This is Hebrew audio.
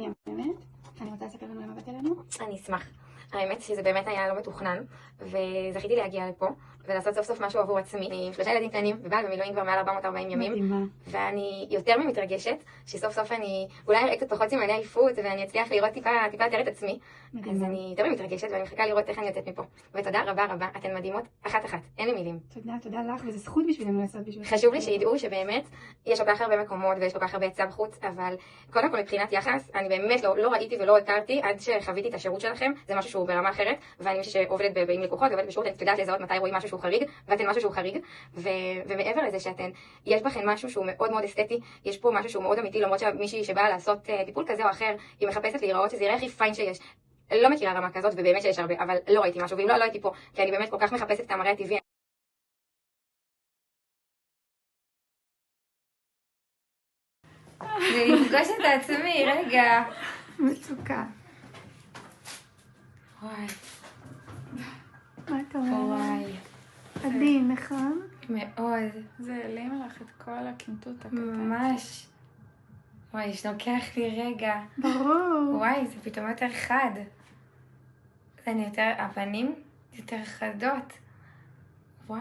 אני המאמת, אני רוצה לספר לנו למה באת אלינו. אני אשמח. האמת שזה באמת היה לא מתוכנן, וזכיתי להגיע לפה, ולעשות סוף סוף משהו עבור עצמי. אני 3 ילדים קטנים, ובעל במילואים כבר מעל 440 ימים. מדהימה. ואני יותר ממתרגשת, שסוף סוף אני אולי אראה קצת פחות סימני עייפות, ואני אצליח לראות טיפה יותר את עצמי. מדהימה. אז אני יותר ממתרגשת, ואני מחכה לראות איך אני יוצאת מפה. ותודה רבה רבה, אתן מדהימות, אחת. אין לי מילים. תודה לך, וזו זכות בשבילנו לעשות בשבילך. חשוב לי שידעו שבאמת יש כל כך הרבה מקומות ויש כל כך הרבה היצע בחוץ, אבל קודם כל מבחינת יחס, אני באמת לא ראיתי ולא הכרתי עד שחוויתי את השירות שלכם. זה משהו שהוא ברמה אחרת, ואני מישהי שעובדת עם לקוחות, עובדת בשירות, אני יודעת לזהות מתי רואים משהו שהוא חריג, ואתן משהו שהוא חריג. ומעבר לזה שאתן, יש בכן משהו שהוא מאוד מאוד אסתטי, יש פה משהו שהוא מאוד אמיתי, למרות שמישהי שבאה לעשות טיפול כזה או אחר, היא מחפשת להיראות שזה יראה הכי פיין שיש. לא מכירה רמה כזאת, ובאמת שיש הרבה, אבל לא ראיתי משהו, ואם לא הייתי פה, כי אני באמת כל כך מחפשת את המראה הטבעי. ולפגוש את עצמי, רגע. מצוקה. וואי. מה קורה? וואי. עדין, נכון? מאוד. זה העלים לך את כל הקינטות הקטן. ממש. וואי, שנוקח לי רגע. ברור. וואי, זה פתאום יותר חד. אני יותר, הפנים יותר חדות.